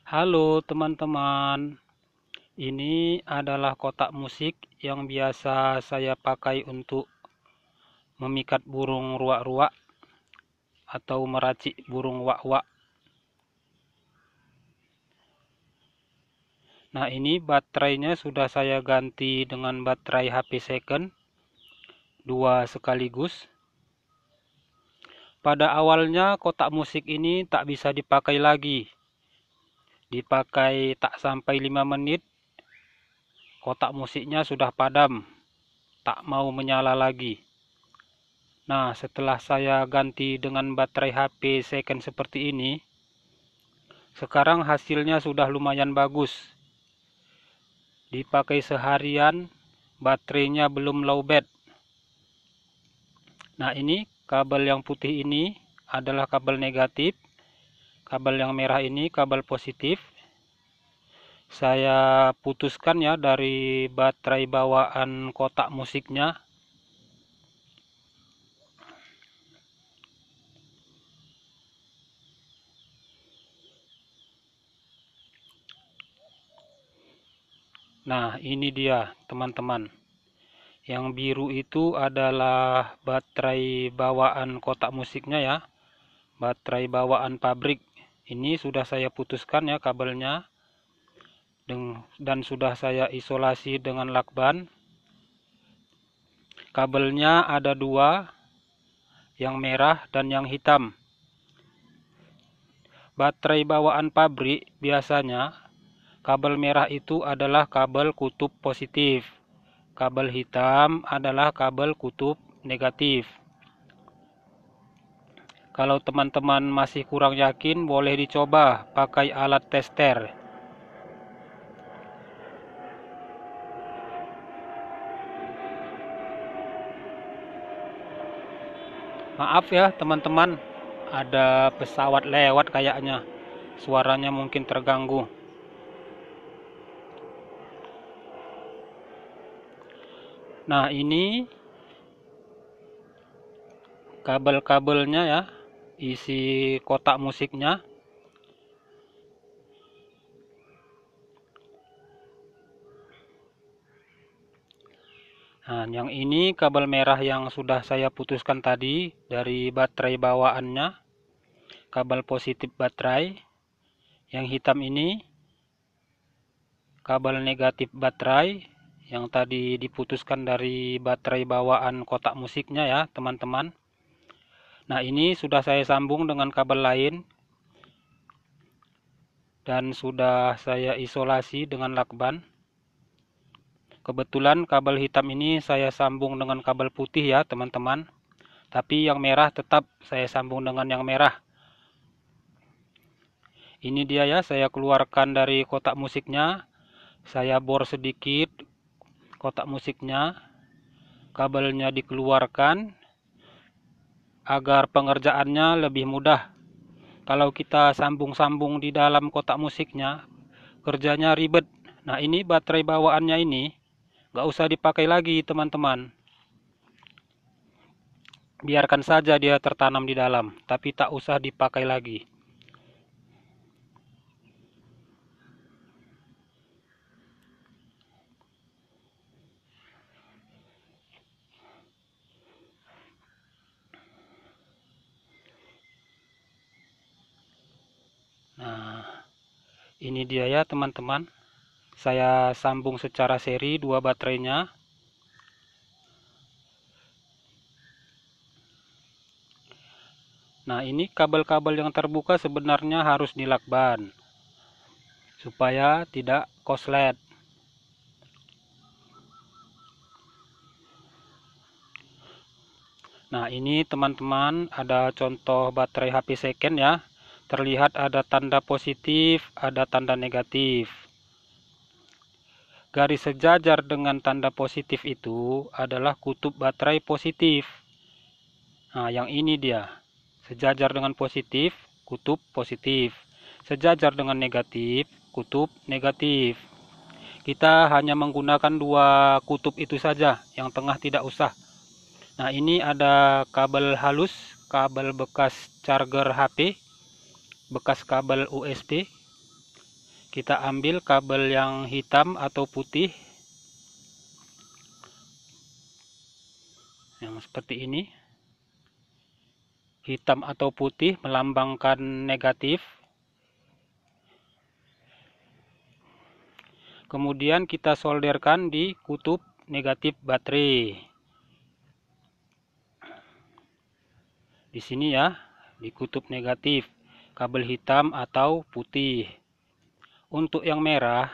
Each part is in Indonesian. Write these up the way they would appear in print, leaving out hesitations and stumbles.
Halo teman-teman, ini adalah kotak musik yang biasa saya pakai untuk memikat burung ruak-ruak atau meracik burung wak-wak. Nah, ini baterainya sudah saya ganti dengan baterai HP second, dua sekaligus. Pada awalnya kotak musik ini tak bisa dipakai lagi. Dipakai tak sampai 5 menit, kotak musiknya sudah padam, tak mau menyala lagi. Nah, setelah saya ganti dengan baterai HP second seperti ini, sekarang hasilnya sudah lumayan bagus. Dipakai seharian, baterainya belum lowbat. Nah, ini kabel yang putih ini adalah kabel negatif. Kabel yang merah ini kabel positif. Saya putuskan ya dari baterai bawaan kotak musiknya. Nah, ini dia teman-teman. Yang biru itu adalah baterai bawaan kotak musiknya ya. Baterai bawaan pabrik. Ini sudah saya putuskan ya kabelnya. Dan sudah saya isolasi dengan lakban. Kabelnya ada dua. Yang merah dan yang hitam. Baterai bawaan pabrik biasanya kabel merah itu adalah kabel kutub positif. Kabel hitam adalah kabel kutub negatif. Kalau teman-teman masih kurang yakin, boleh dicoba pakai alat tester. Maaf ya teman-teman, ada pesawat lewat kayaknya. Suaranya mungkin terganggu. Nah, ini kabel-kabelnya ya, isi kotak musiknya. Nah, yang ini kabel merah yang sudah saya putuskan tadi dari baterai bawaannya, kabel positif baterai. Yang hitam ini kabel negatif baterai yang tadi diputuskan dari baterai bawaan kotak musiknya ya teman-teman. Nah, ini sudah saya sambung dengan kabel lain dan sudah saya isolasi dengan lakban. Kebetulan kabel hitam ini saya sambung dengan kabel putih ya teman-teman. Tapi yang merah tetap saya sambung dengan yang merah. Ini dia ya, saya keluarkan dari kotak musiknya. Saya bor sedikit kotak musiknya. Kabelnya dikeluarkan agar pengerjaannya lebih mudah. Kalau kita sambung-sambung di dalam kotak musiknya, kerjanya ribet. Nah, ini baterai bawaannya ini nggak usah dipakai lagi teman-teman. Biarkan saja dia tertanam di dalam, tapi tak usah dipakai lagi. Nah, ini dia ya teman-teman. Saya sambung secara seri dua baterainya. Nah, ini kabel-kabel yang terbuka sebenarnya harus dilakban supaya tidak koslet. Nah, ini teman-teman ada contoh baterai HP second ya. Terlihat ada tanda positif, ada tanda negatif. Garis sejajar dengan tanda positif itu adalah kutub baterai positif. Nah, yang ini dia. Sejajar dengan positif, kutub positif. Sejajar dengan negatif, kutub negatif. Kita hanya menggunakan dua kutub itu saja, yang tengah tidak usah. Nah, ini ada kabel halus, kabel bekas charger HP, bekas kabel USB. Kita ambil kabel yang hitam atau putih, yang seperti ini. Hitam atau putih melambangkan negatif. Kemudian kita solderkan di kutub negatif baterai. Di sini ya, di kutub negatif, kabel hitam atau putih. Untuk yang merah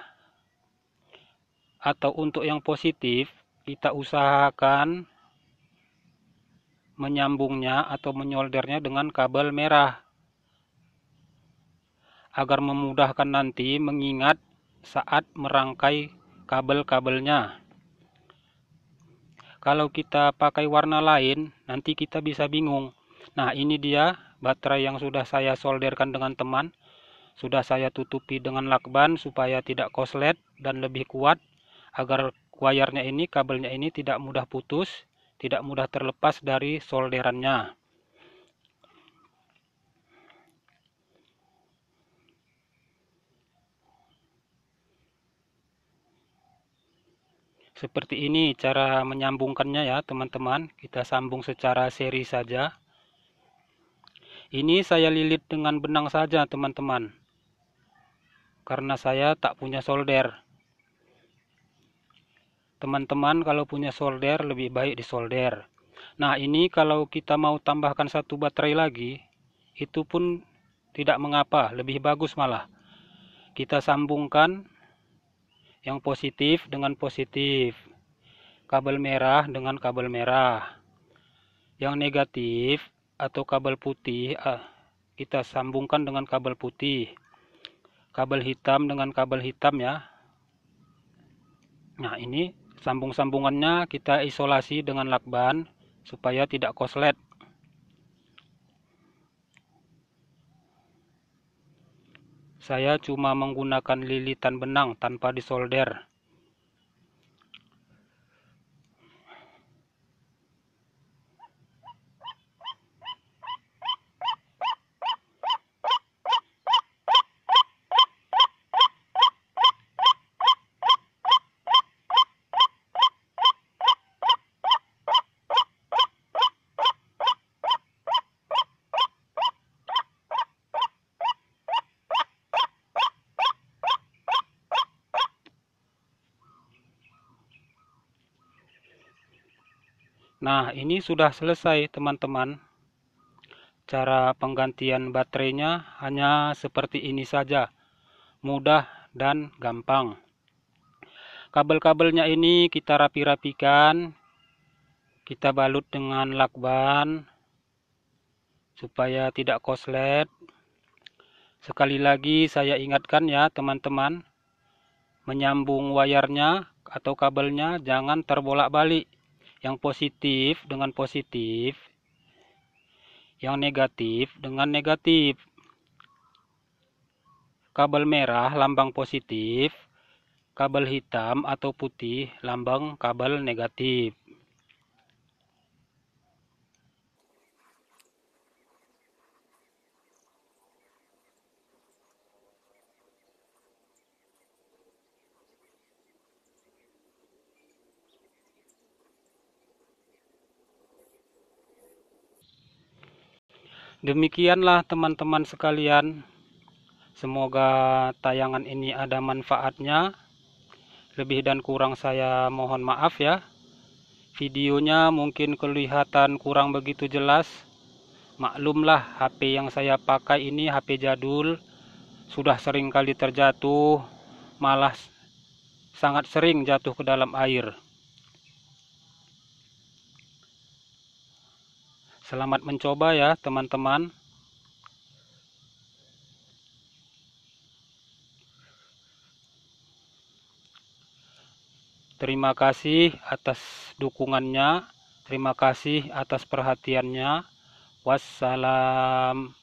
atau untuk yang positif, kita usahakan menyambungnya atau menyoldernya dengan kabel merah agar memudahkan nanti mengingat saat merangkai kabel-kabelnya. Kalau kita pakai warna lain, nanti kita bisa bingung. Nah, ini dia baterai yang sudah saya solderkan dengan teman. Sudah saya tutupi dengan lakban supaya tidak korslet dan lebih kuat agar wayarnya ini, kabelnya ini tidak mudah putus, tidak mudah terlepas dari solderannya. Seperti ini cara menyambungkannya ya teman-teman. Kita sambung secara seri saja. Ini saya lilit dengan benang saja teman-teman, karena saya tak punya solder. Teman-teman kalau punya solder lebih baik disolder. Nah, ini kalau kita mau tambahkan satu baterai lagi, itu pun tidak mengapa, lebih bagus malah. Kita sambungkan yang positif dengan positif, kabel merah dengan kabel merah. Yang negatif atau kabel putih kita sambungkan dengan kabel putih. Kabel hitam dengan kabel hitam ya. Nah, ini sambung-sambungannya kita isolasi dengan lakban supaya tidak korslet. Saya cuma menggunakan lilitan benang tanpa disolder. Nah, ini sudah selesai teman-teman. Cara penggantian baterainya hanya seperti ini saja. Mudah dan gampang. Kabel-kabelnya ini kita rapi-rapikan. Kita balut dengan lakban supaya tidak korslet. Sekali lagi saya ingatkan ya teman-teman. Menyambung wayarnya atau kabelnya jangan terbolak-balik. Yang positif dengan positif, yang negatif dengan negatif. Kabel merah lambang positif, kabel hitam atau putih lambang kabel negatif. Demikianlah teman-teman sekalian. Semoga tayangan ini ada manfaatnya. Lebih dan kurang saya mohon maaf ya. Videonya mungkin kelihatan kurang begitu jelas. Maklumlah HP yang saya pakai ini HP jadul. Sudah sering kali terjatuh. Malah sangat sering jatuh ke dalam air. Selamat mencoba ya teman-teman. Terima kasih atas dukungannya. Terima kasih atas perhatiannya. Wassalam.